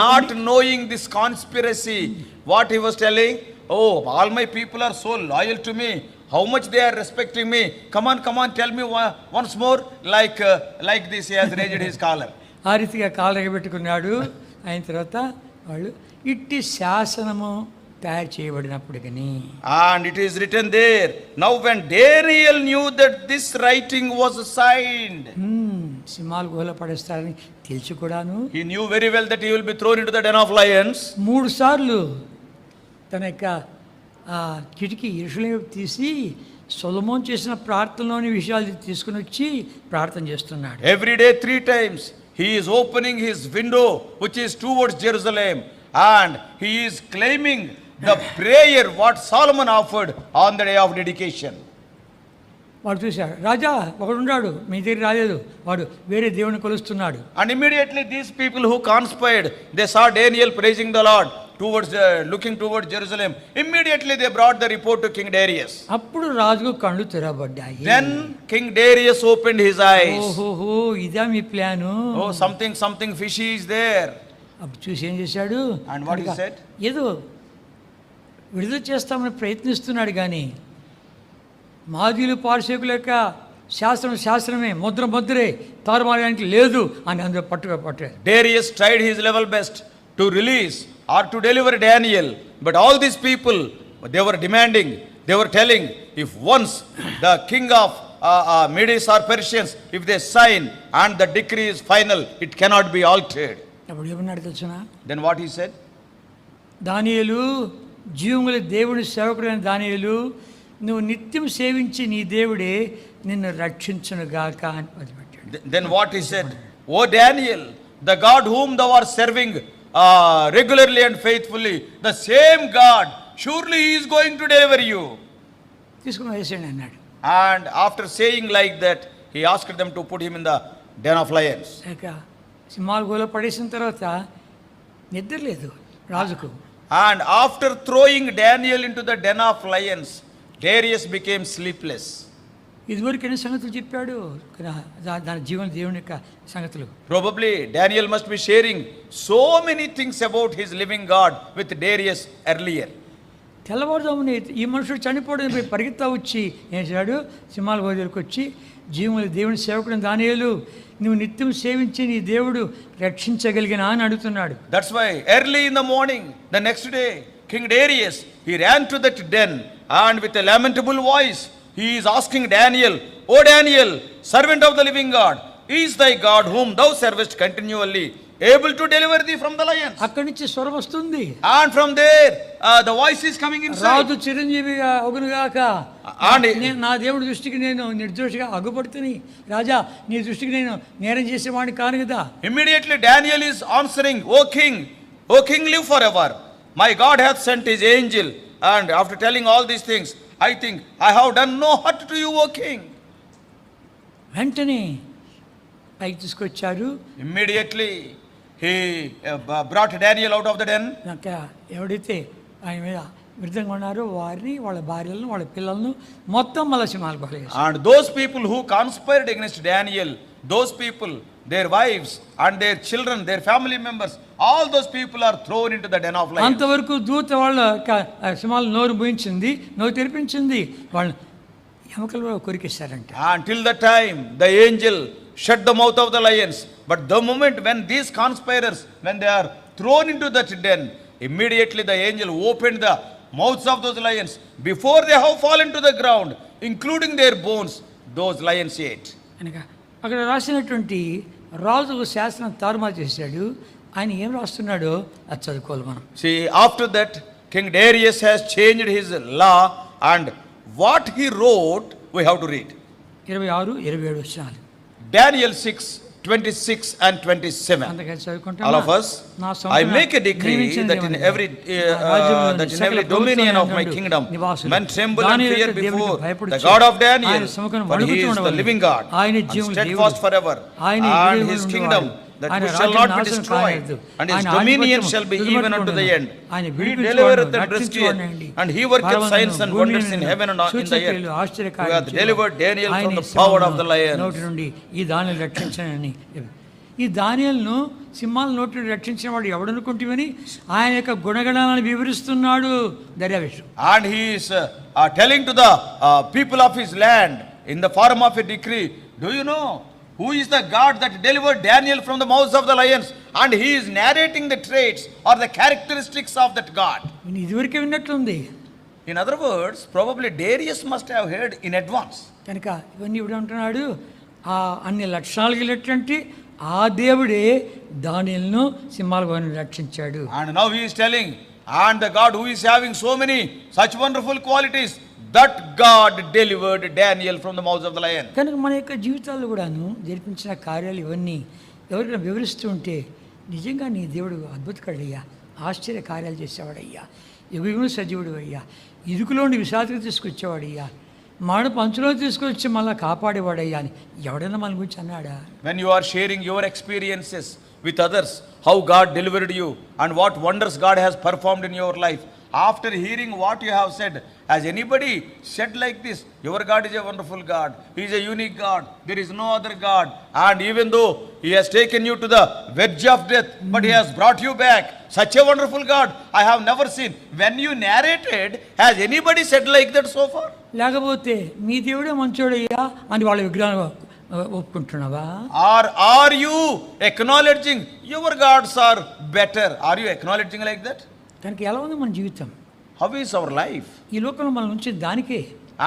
not knowing this conspiracy, what he was telling, oh, all my people are so loyal to me, how much they are respecting me, come on, tell me once more, like this, he has raised his collar. ఆ రీతిగా కాలు ఎగబెట్టుకున్నాడు. అయిన తర్వాత వాళ్ళు ఇట్టి శాసనము తయారు చేయబడినప్పటికీ, and it is written there, now when Daniel knew that this writing was signed, సింహాలు గుహలో పడేస్తారని తెలిసి కూడాను, he knew very well that he will be thrown into the den of lions. 3 సార్లు తన యొక్క కిటికీ యెరూషలేము తీసి సొలొమోను చేసిన ప్రార్థనలోని విషయాలు తీసుకుని వచ్చి ప్రార్థన చేస్తున్నాడు. Every day 3 times he is opening his window which is towards Jerusalem, and he is claiming the prayer what Solomon offered on the day of dedication. వాడు చూశాడు, రాజా ఒకడున్నాడు మీ దగ్గర రాలేదు, వాడు వేరే దేవుని కొలుస్తున్నాడు. And immediately these people who conspired, they saw Daniel praising the Lord looking towards Jerusalem. Immediately they brought the report to King Darius. అప్పుడు రాజుకు కళ్ళు తెరవబడ్డాయి. Then King Darius opened his eyes. ఓహోహో, ఇదా మీ plan? Oh, something fishy is there. అప్పుడు చూసి ఏం చేశాడు? And what he said? ఏదో విడుదల చేస్తామని ప్రయత్నిస్తున్నాడు కానీ మాదీలు పార్శేకుల యొక్క శాస్త్రమే, ముద్రే తారుమారడానికి లేదు అని అందరూ పట్టారు. Darius tried his level best to release or to deliver Daniel, but all these people, they were demanding, they were telling, if once the king of Medes or Persians, if they sign and the decree is final, it cannot be altered. అప్పుడు ఏమన్నాడు తెలుసునా? Then what he said? దానియేలు, జీవముల దేవుని సేవకుడైన దానియేలు, నువ్వు నిత్యం సేవించి నీ దేవుడే నిన్ను రక్షించునుగాక అని పదిపెట్టాడు. Then what he said? O Daniel, the God whom thou art serving regularly and faithfully, the same God, surely he is going to deliver you. తీసుకుని వేసేయండి అన్నాడు. And after saying like that, he asked them to put him in the den of lions. ఇక సింహాల గోలో పడేసిన తర్వాత నిద్ర లేదు రాజుకు. And after throwing Daniel into the den of lions, Darius became sleepless. ఇదివరకు ఎన్ని సంగతులు చెప్పాడు దాని జీవన దేవుని యొక్క సంగతులు. Probably Daniel must be sharing so many things about his living God with Darius earlier. తెల్లవారుజామున ఈ మనుషుడు చనిపోవడం పరిగెత్తా వచ్చి ఏం చేశాడు? సింహాల గోదరికి వచ్చి జీవముల దేవుని సేవకుడు దానియేలు, నువ్వు నిత్యం సేవించి నీ దేవుడు రక్షించగలిగినా అని అడుగుతున్నాడు. That's why early in the morning the next day King Darius, he ran to that den and with a lamentable voice he is asking Daniel, O Daniel, servant of the living God, is thy God whom thou servest continually able to deliver thee from the lions? అక్కడి నుంచి స్వరం వస్తుంది. And from there the voice is coming inside. రాజు చిరంజీవిగా ఒగునుగాక, నా దేవుడి దృష్టికి నేను నిర్దోషిగా అగుపడుతుని, రాజా నీ దృష్టికి నేను నేరం చేసేవాడిని కాను కదా. Immediately Daniel is answering, O king, live forever. My God hath sent his angel, and after telling all these things, I think I have done no hurt to you, O king. వెంటనే పైకి తీసుకొచ్చారు. Immediately he brought Daniel out of the den. ఎవడైతే ఆయన మీద విరుద్ధంగా ఉన్నారో వారిని, వాళ్ళ భార్యలను, వాళ్ళ పిల్లలను మొత్తం మళ్ళీ సింహాల గుహలో. And those people who conspired against Daniel, those people, their wives and their children, their family members, all those people are thrown into the den of lions. అంతవరకు దూత వాళ్ళ సింహాల నోరు మూయించింది, నోరు తెరిపించింది, వాళ్ళు ఎముకలు కొరికేశారంట. Until the time the angel shut the mouth of the lions, but the moment when these conspirators, when they are thrown into that den, immediately the angel opened the mouths of those lions. Before they have fallen to the ground, including their bones, those lions ate. అనగా అక్కడ రాసినటువంటి రాజు శాసనం తారుమారు చేశాడు. ఆయన ఏం రాస్తున్నాడో అది చదువుకోవాలి మనం. See, after that King Darius has changed his law, and what he wrote we have to read. 26, 27 వచనాలు. Daniel 6:26 and 27. All of us, I make a decree that in every dominion of my kingdom men tremble and fear before the God of Daniel, for he is the living God and steadfast forever, and his kingdom that which shall not be destroyed, and his dominion shall be even unto the end. He delivereth and rescueth, and he worketh signs and wonders in heaven and in the earth, who hath delivered Daniel from the power of the lions. ఈ దానిని రక్షించనని, ఈ దానియేలును సింహాల నోటి నుండి రక్షించిన వాడు ఎవడనుకుంటుమని ఆయన యొక్క గుణగణాలను వివరిస్తున్నాడు దర్యావేషు. And he is telling to the people of his land in the form of a decree, do you know who is the God that delivered Daniel from the mouths of the lions? And he is narrating the traits or the characteristics of that God. ఇదివరకే విన్నట్లుంది. In other words, probably Darius must have heard in advance. కనుక ఇవన్నీ ఇప్పుడు అంటున్నాడు, ఆ అన్ని లక్షణాలు కలిగినటువంటి ఆ దేవుడే దానియేలును సింహాల గుహ నుండి రక్షించాడు. And now he is telling, and the God who is having so many such wonderful qualities, that God delivered Daniel from the mouths of the lion. కనుక మన యొక్క జీవితాల్లో కూడాను జరిపించిన కార్యాలు ఇవన్నీ ఎవరికైనా వివరిస్తూ ఉంటే, నిజంగా నీ దేవుడు అద్భుతకరుడయ్యా, ఆశ్చర్య కార్యాలు చేసేవాడయ్యా, యుగయుగములు సజీవుడు అయ్యా, ఇరుకులోని విషాదకు తీసుకొచ్చేవాడయ్యా, మాడు పంచులో తీసుకొచ్చి మళ్ళీ కాపాడేవాడయ్యా అని ఎవడైనా మన గురించి అన్నాడా? When you are sharing your experiences with others how God delivered you and what wonders God has performed in your life. After hearing what you have said, has anybody said like this? Your God is a wonderful God. He is a unique God. There is no other God. And even though He has taken you to the verge of death, but He has brought you back. Such a wonderful God I have never seen. When you narrated, has anybody said like that so far? లేకపోతే మీ దేవుడే మంచోడయ్యా అని వాళ్ళ విగ్రహాలు ఒప్పుకుంటున్నావా? Or are you acknowledging your gods are better? Are you acknowledging like that? కనుక ఎలా ఉంది మన జీవితం? How is our life? ఈ లోకంలో మనం ఉంచింది దానికే.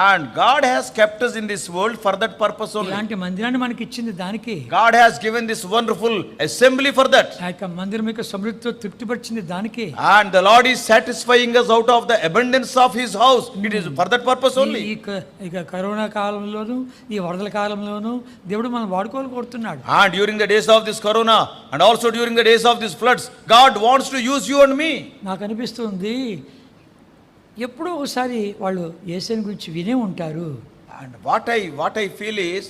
And God has kept us in this world for that purpose only. ఇలాంటి మందిరాన్ని మనకి ఇచ్చింది దానికే. God has given this wonderful assembly for that. ఆ యొక్క మందిరం యొక్క సమృద్ధితో తృప్తిపరిచింది దానికే. And the Lord is satisfying us out of the abundance of His house. It is for that purpose only. ఇక కరోనా కాలంలోను ఈ వరదల కాలంలోను దేవుడు మనం వాడుకోవాలి కోరుతున్నాడు. And during the days of this corona and also during the days of these floods, God wants to use you and me. నాకు అనిపిస్తుంది ఎప్పుడో ఒకసారి వాళ్ళు యేసుని గురించి వినే ఉంటారు. And what I feel is,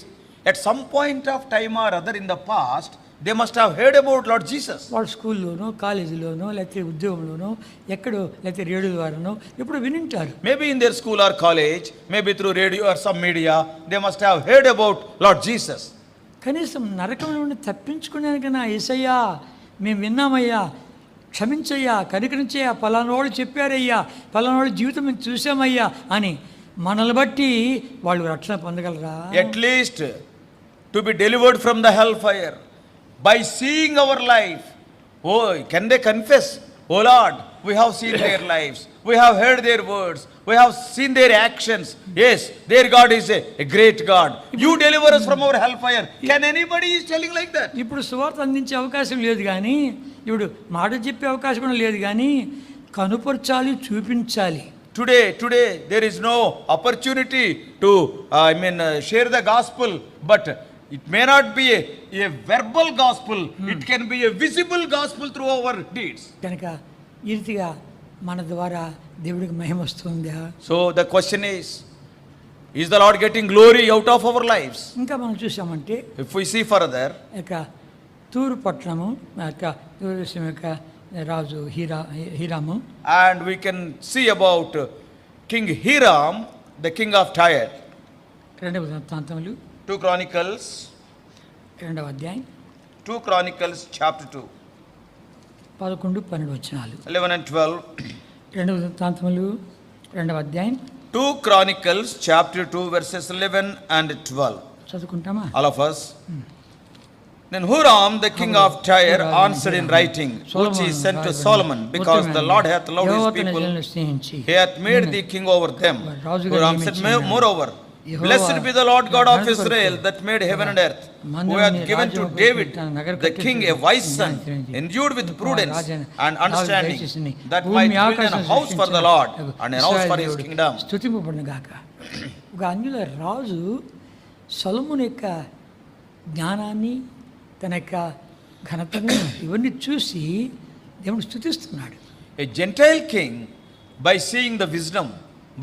at some point of time or other in the past, they must have heard about Lord Jesus. వాళ్ళు స్కూల్లోనో కాలేజీలోనో లేకపోతే ఉద్యోగంలోనో ఎక్కడో లేకపోతే రేడియో ద్వారానో ఎప్పుడు వినింటారు. Maybe in their school or college, maybe through radio or some media, they must have heard about Lord Jesus. కనీసం నరకం నుండి తప్పించుకునేకైనా యేసయ్యా మేము విన్నామయ్యా, క్షమించయ్యా, కనికరించయ్యా, పలానోళ్ళు చెప్పారయ్యా, పలానోళ్ళ జీవితం మేము చూసామయ్యా అని మనల్ని బట్టి వాళ్ళు రక్షణ పొందగలరా? At least to be delivered from the hellfire by seeing our life. Oh, can they confess? Oh Lord, we have seen their lives, we have heard their words, we have seen their actions. Yes, their God is a great God. You deliver us from our hellfire. Can anybody is telling like that? ఇప్పుడు సువార్త అందించే అవకాశం లేదు కానీ, ఇప్పుడు మాట చెప్పే అవకాశం కూడా లేదు కానీ, కనుపరచాలి, చూపించాలి. Today there is no opportunity to share the gospel, but it may not be a verbal gospel. It can be a visible gospel through our deeds. కనుక ఈ రీతిగా మన ద్వారా దేవుడికి మహిమ వస్తుందా? So the question is the Lord getting glory out of our lives? ఇంకా మనం చూసామంటే If we see further, యొక్క తూరు పట్టణము యొక్క తూరు దేశం యొక్క రాజు Hiram, and we can see about King Hiram, the king of Tyre. 2వ వృత్తాంతములు 2 Chronicles 2వ అధ్యాయం 2 Chronicles chapter 2 11-12 వచనాలు. 11 and 12. 2వ వృత్తాంతములు 2వ అధ్యాయం 2 Chronicles chapter 2 verses 11 and 12. చదువుకుంటామా? All of us. Then Huram the king of Tyre answered in writing, which he sent to Solomon, because the Lord hath loved his people, he hath made thee king over them. Huram said, moreover, blessed be the Lord God of Israel, that made heaven and earth, who hath given to David the king a wise son, endued with prudence and understanding, that might build a house for the Lord and a house for his kingdom. స్తుతింపబడునుగాక. ఒక అన్యుల రాజు సొలొమోను యొక్క జ్ఞానాన్ని, తన యొక్క ఘనతను ఇవన్నీ చూసి దేవుడు స్తుతిస్తున్నాడు. A Gentile king, by seeing the wisdom,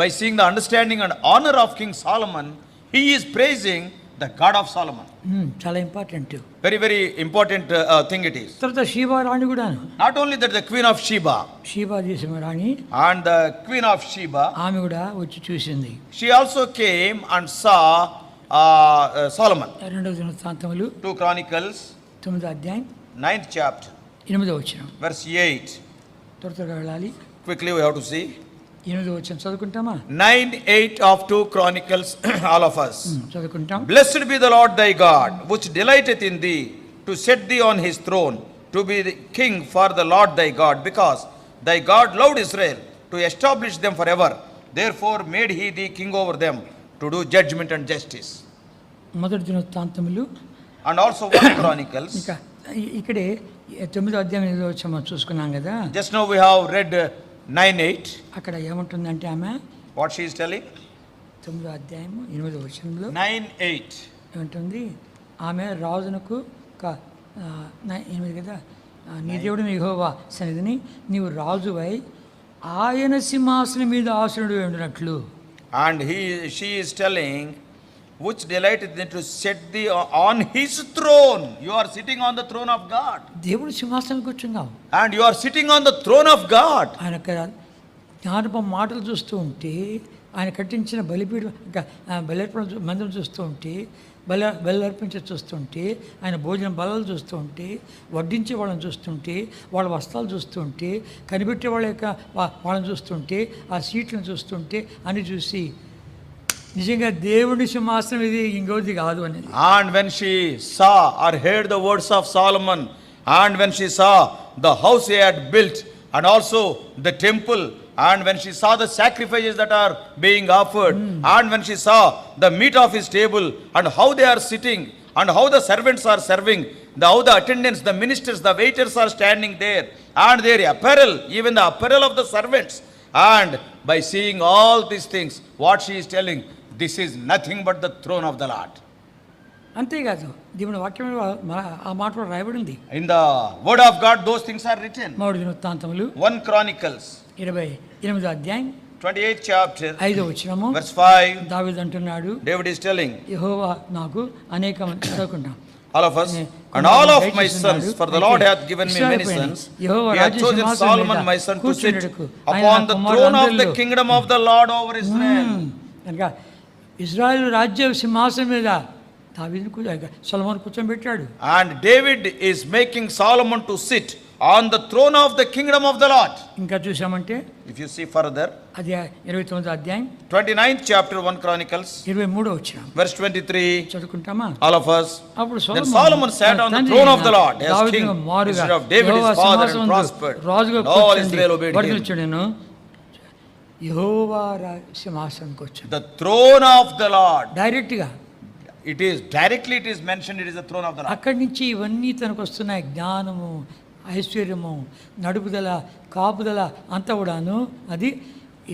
by seeing the understanding and honor of King Solomon, he is praising the God of Solomon. చాలా important. Very important thing it is. తర్వాత షీబా రాణి కూడాను. Not only that, the queen of Sheba, Sheba దేశం రాణి, and the queen of Sheba, ఆమె కూడా వచ్చి చూసింది. she also came and saw Solomon. 2వ వృత్తాంతములు 2 Chronicles 9వ అధ్యాయం 9th chapter 8వ వచనం. verse 8. త్వరగా వెళ్ళాలి. Quickly we have to see 8వ వచనం చదువుకుంటామా? 9:8 of 2 Chronicles. All of us. చదువుకుంటాం. Blessed be the Lord thy God, which delighteth in thee, to set thee on his throne, to be the king for the Lord thy God, because thy God loved Israel, to establish them forever. Therefore made he thee king over them, to do judgment and justice. మొదటి దినవృత్తాంతములు And also 1 Chronicles. ఇంకా ఇక్కడే 9వ అధ్యాయం 8వ వచనం చూసుకున్నాం కదా. Just now we have read 9:8. అక్కడ ఏమంటుందంటే ఆమె, What she is telling? 9వ అధ్యాయం 8వ వచనంలో 9:8. ఏమంటుంది? ఆమె రాజునకు 8 కదా, నీ దేవుడు యెహోవా సన్నిధిని నీవు రాజువై ఆయన సింహాసనం మీద ఆసనుడు ఉండినట్లు. And she is telling, which delighteth thee to set thee on his throne. You are sitting on the throne of God. దేవుడు సింహాసనం కూర్చున్నావు. And you are sitting on the throne of God. ఆయన జ్ఞానప మాటలు చూస్తూ ఉంటే, ఆయన కట్టించిన బలిపీఠం బలిర్పణ మందిరం చూస్తూ ఉంటే, బలి చూస్తుంటే, ఆయన భోజనం బలాలు చూస్తూ ఉంటే, వడ్డించే వాళ్ళని చూస్తుంటే, వాళ్ళ వస్త్రాలు చూస్తుంటే, కనిపెట్టే వాళ్ళ యొక్క వాళ్ళని చూస్తుంటే, ఆ సీట్లను చూస్తుంటే అని చూసి నిజంగా దేవుడి సింహాసనం ఇది ఇంకోది కాదు అనేది. And when she saw or heard the words of Solomon, and when she saw the house he had built, and also the temple, and when she saw the sacrifices that are being offered, and when she saw the meat of his table, and how they are sitting, and how the servants are serving, how the attendants, the ministers, the waiters are standing there, and their apparel, even the apparel of the servants, and by seeing all these things, what she is telling, this is nothing but the throne of the Lord. అంతేకాదు దేవుని వాక్యం ఆ మాట రాయబడింది. In the word of God those things are written. మూడు దినవృత్తాంతములు 1 Chronicles 28వ అధ్యాయం 28th chapter 5వ వచనము verse 5. దావీదు అంటున్నాడు, David is telling, యెహోవా నాకు అనేక చదువుకుంటాం. all of us, and all of my sons, for the Lord hath given me many sons. He hath chosen Solomon my son to sit upon the throne of the kingdom of the Lord over Israel. కనుక ఇశ్రాయేలు రాజ్య సింహాసనం మీద దావీదును సొలొమోను కూర్చోబెట్టాడు. And David is making Solomon to sit on the throne of the kingdom of the Lord. ఇంకా చూసామంటే If you see further, అది 29వ అధ్యాయం 29th chapter 1 Chronicles 23వ వచనం verse 23. చదువుకుంటామా? All of us. అప్పుడు Then Solomon sat on the throne of the Lord as king instead of David his father, and prospered. And all Israel obeyed him. యెహోవా సింహాసనం కూర్చున్నాడు. The throne of the Lord. Direct గా It is directly it is mentioned, it is the throne of the Lord. అక్కడి నుంచి ఇవన్నీ తనకు వస్తున్నాయి. జ్ఞానము, ఐశ్వర్యము, నడుపుదల, కాపుదల అంతా కూడాను అది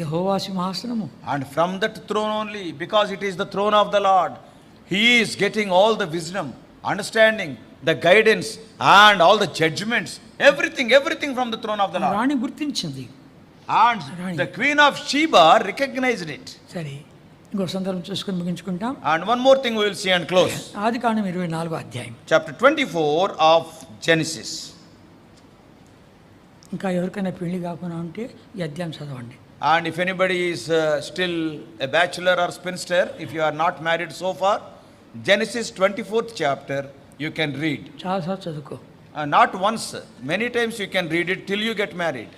యెహోవా సింహాసనము. And from that throne only, because it is the throne of the Lord, he is getting all the wisdom, understanding, the guidance, and all the judgments, everything from the throne of the Lord. రాణి గుర్తించింది. And the queen of Sheba recognized it. సరే, ఇంకో సందర్భం చూసుకొని ముగించుకుంటాం. And one more thing we will see and close. ఆదికాండం 24వ అధ్యాయం Chapter 24 of Genesis. ఇంకా ఎవరికైనా పెళ్లి కాకుండా ఉంటే ఈ అధ్యాయం చదవండి. And if anybody is still a bachelor or spinster, if you are not married so far, Genesis 24th chapter you can read. చాలాసార్లు చదువుకో. Not once, many times you can read it till you get married.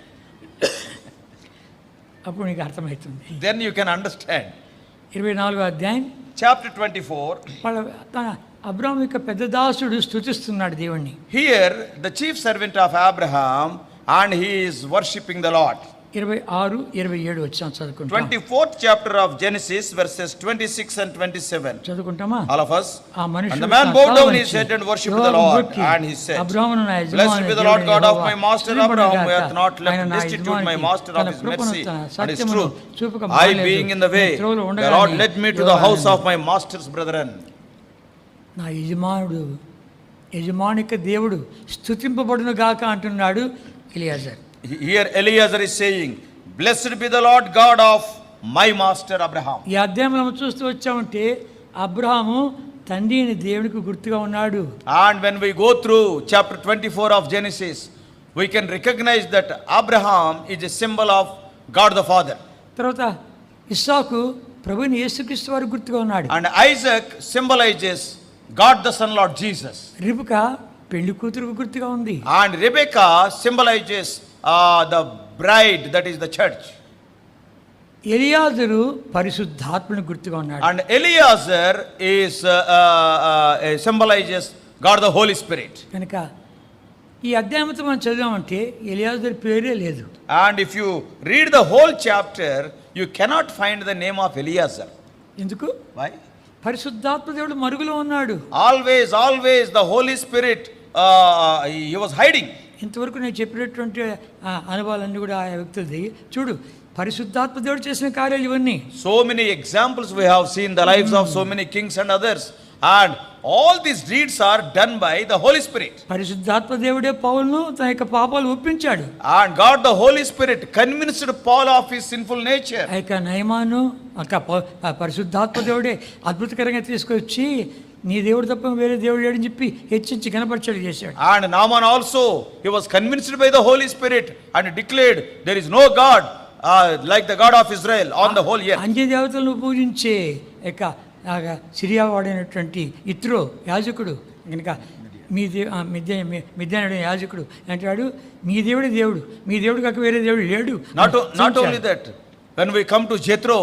అప్పుడు నీకు అర్థమవుతుంది. Then you can understand. 24వ అధ్యాయం Chapter 24. తన అబ్రాహాం యొక్క పెద్ద దాసుడు స్తుతిస్తున్నాడు దేవుణ్ణి. Here the chief servant of Abraham, and he is worshipping the Lord. 26, 27 వచ్చాం చదువుకుంటాం. 24th chapter of Genesis verses 26 and 27. చదువుకుంటామా? All of us. ఆ మనుషుడు And the man bowed down his head and worshipped the Lord, and he said, అబ్రాహామును నా యజమాని Blessed be the Lord God of my master Abraham, who hath not left destitute my master of his mercy and his truth. I being in the way, the Lord led me to the house of my master's brethren. నా యజమానిక దేవుడు స్తుతింపబడును గాక అంటున్నాడు Eliezer. Here Eliezer is saying, Blessed be the Lord God of my master Abraham. ఈ అధ్యాయంలో మనం చూస్తూ వచ్చామంటే అబ్రహాము తండ్రి అయిన దేవునికి గుర్తుగా ఉన్నాడు. And when we go through chapter 24 of Genesis, we can recognize that Abraham is a symbol of God the Father. తర్వాత ఇస్సాకు ప్రభువైన యేసుక్రీస్తు వారి గుర్తుగా ఉన్నాడు. And Isaac symbolizes God the Son, Lord Jesus. రిబకా పెళ్లి కూతురుకు గుర్తుగా ఉంది. And Rebecca symbolizes the bride, that is the church. ఎలియాజరు పరిశుద్ధాత్మను గుర్తుగా ఉన్నాడు. And Eliezer is symbolizes God the Holy Spirit. కనుక ఈ అధ్యాయంతో మనం చదివామంటే ఎలియాజర్ పేరే లేదు. And if you read the whole chapter, you cannot find the name of Eliezer. ఎందుకు? Why? పరిశుద్ధాత్మ దేవుడు మరుగులో ఉన్నాడు. Always the Holy Spirit, he was hiding. ఇంతవరకు నేను చెప్పినటువంటి అనుభవాలన్నీ కూడా ఆ వ్యక్తులది. చూడు, పరిశుద్ధాత్మ దేవుడు చేసిన కార్యాలు ఇవన్నీ. So many examples we have seen the lives of so many kings and others, and all these deeds are done by the Holy Spirit. పరిశుద్ధాత్మ దేవుడే పౌలును తన యొక్క పాపాలు ఒప్పించాడు. And God the Holy Spirit convinced Paul of his sinful nature. ఆ యొక్క నయమాను పరిశుద్ధాత్మ దేవుడే అద్భుతకరంగా తీసుకొచ్చి నీ దేవుడు తప్ప వేరే దేవుడు లేడని చెప్పి హెచ్చించి కనపరచడు చేశాడు. And Naaman also, he was convinced by the Holy Spirit and declared there is no God like the God of Israel on the whole earth. అన్య దేవతలను పూజించే యొక్క సిరియా వాడైనటువంటి ఇత్రో యాజకుడు కనుక మిద్యానుడు యాజకుడు అంటాడు మీ దేవుడే దేవుడు, మీ దేవుడు కాక వేరే దేవుడు లేడు. Not only that, when we come to Jethro,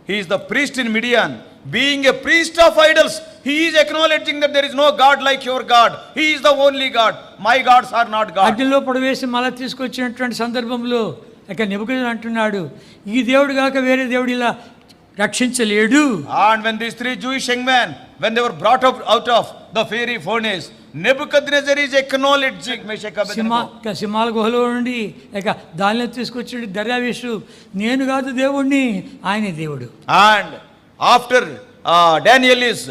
he is the priest in Midian. Being a priest of idols, he is acknowledging that there is no God like your God. He is the only God. My gods are not God. అగ్నిలో పడవేసి మళ్ళా తీసుకొచ్చినటువంటి సందర్భంలో ఇక Nebuchadnezzar అంటున్నాడు ఈ దేవుడు కాక వేరే దేవుడు ఇలా రక్షించలేడు. And when these three Jewish young men, when they were brought up out of the fiery furnace, Nebuchadnezzar is acknowledging Meshach, Abednego. సింహాల గుహలో నుండి ఇక దానిలో తీసుకొచ్చి దర్యావేషు నేను కాదు దేవుణ్ణి ఆయనే దేవుడు. And after Daniel is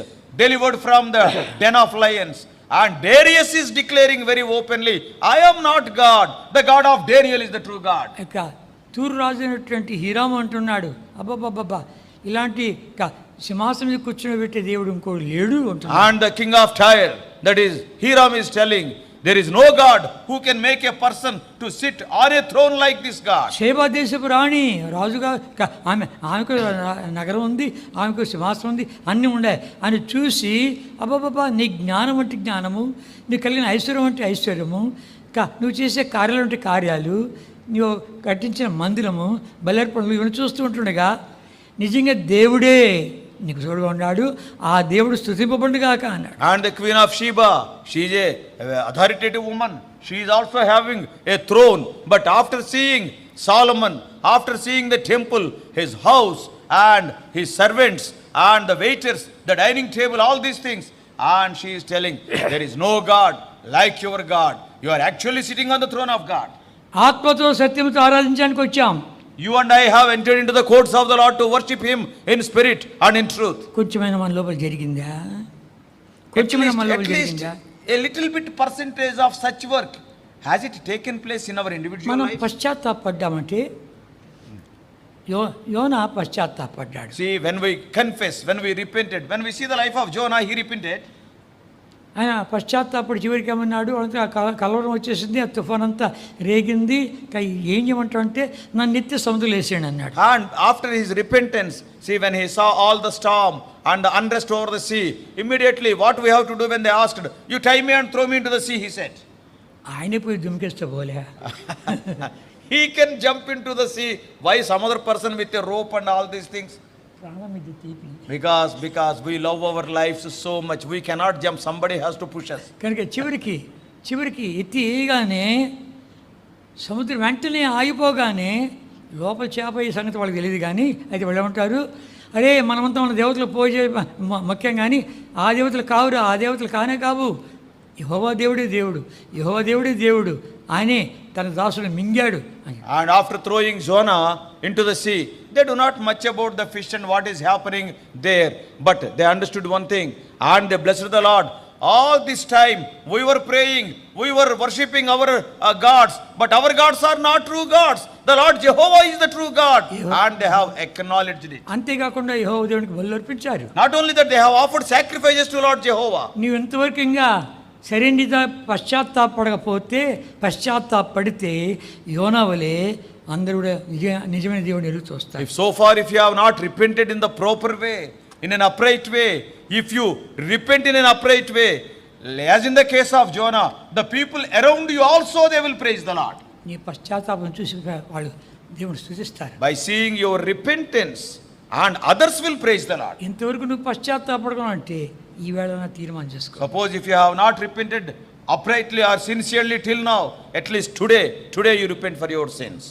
delivered from the den of lions, and Darius is declaring very openly, I am not God, the God of Daniel is the true God. ఇక తూరు రాజు అయినటువంటి హీరాము అంటున్నాడు అబ్బబ్బబ్బా ఇలాంటి సింహాసనం మీద కూర్చొని పెట్టే దేవుడు ఇంకోడు లేడు అంటున్నాడు. And the king of Tyre, that is Hiram, is telling there is no God who can make a person to sit on a throne like this God. Sheba దేశపు రాణి రాజుగా ఆమెకు నగరం ఉంది, ఆమెకు సింహాసనం ఉంది, అన్నీ ఉన్నాయి అని చూసి అబ్బాబాబా నీ జ్ఞానం అంటే జ్ఞానము, నీ కలిగిన ఐశ్వర్యం అంటే ఐశ్వర్యము, నువ్వు చేసే కార్యాలు అంటే కార్యాలు, నువ్వు కట్టించిన మందిరము బలర్పణలు ఇవన్నీ చూస్తూ ఉంటుండగా నిజంగా దేవుడే నీకు తోడుగా ఉన్నాడు, ఆ దేవుడు స్తుతింపబడుగాక అన్నాడు. And the queen of Sheba, she is a authoritative woman. She is also having a throne. But after seeing Solomon, after seeing the temple, his house and his servants and the waiters, the dining table, all these things, and she is telling there is no God like your God. You are actually sitting on the throne of God. ఆత్మతో సత్యంతో ఆరాధించడానికి వచ్చాం. You and I have entered into the courts of the Lord to worship him in spirit and in truth. కొంచెమైనా మన లోపల జరిగిందా? కొంచెమైనా మన లోపల జరిగిందా? A little bit percentage of such work has it taken place in our individual life? మనం పశ్చాత్తాపడ్డామంటే యోనా పశ్చాత్తాపడ్డాడు. See, when we confess, when we repented, when we see the life of Jonah, he repented. ఆయన పశ్చాత్తాపడి చివరికి ఏమన్నాడు అంతా కలవరం వచ్చేసింది, ఆ తుఫాన్ అంతా రేగింది, ఏం చేయమంటావు అంటే నన్ను నిత్య సముద్రంలో వేసేయండి అన్నాడు. And after his repentance, see, when he saw all the storm and the unrest over the sea, immediately what we have to do when they asked, you tie me and throw me into the sea, he said. ఆయనే పోయి దుమికేస్తే పోలే. He can jump into the sea. Why some other person with a rope and all these things? Because we love our lives so much, we cannot jump, somebody has to push us. కనుక చివరికి ఎత్తిగానే సముద్రం వెంటనే ఆగిపోగానే లోపల చేప ఈ సంగతి వాళ్ళకి తెలియదు, కానీ అయితే వాళ్ళు ఏమంటారు, అరే మనమంతా మన దేవతలు పూజ ముఖ్యం, కానీ ఆ దేవతలు కావురా, ఆ దేవతలు కానే కావు, యెహోవా దేవుడే దేవుడు, యెహోవా దేవుడే దేవుడు, ఆయనే తన దాసుని మింగాడు. And after throwing Jonah into the sea, they do not much about the fish and what is happening there, but they understood one thing, and they blessed the Lord. All this time we were praying, we were worshipping our gods, but our gods are not true gods. The Lord Jehovah is the true God, and they have acknowledged it. అంతేకాకుండా యెహోవా దేవునికి బలులు అర్పించారు. Not only that, they have offered sacrifices to Lord Jehovah. నీవు ఎంతవరకు ఇంకా సరైన పశ్చాత్తాపడకపోతే, పశ్చాత్తాపడితే యోనా వలె అందరూ కూడా నిజమైన దేవుని ఎదురు చూస్తారు. If so far if you have not repented in the proper way, in an upright way, if you repent in an upright way, as in the case of Jonah, the people around you also they will praise the Lord. నీ పశ్చాత్తాపం చూసి వాళ్ళు దేవుని స్తుతిస్తారు. By seeing your repentance, and others will praise the Lord. ఇంతవరకు నువ్వు పశ్చాత్తాపడడం అంటే ఈ వేళ తీర్మానం చేసుకో. Suppose if you have not repented uprightly or sincerely till now, at least today you repent for your sins.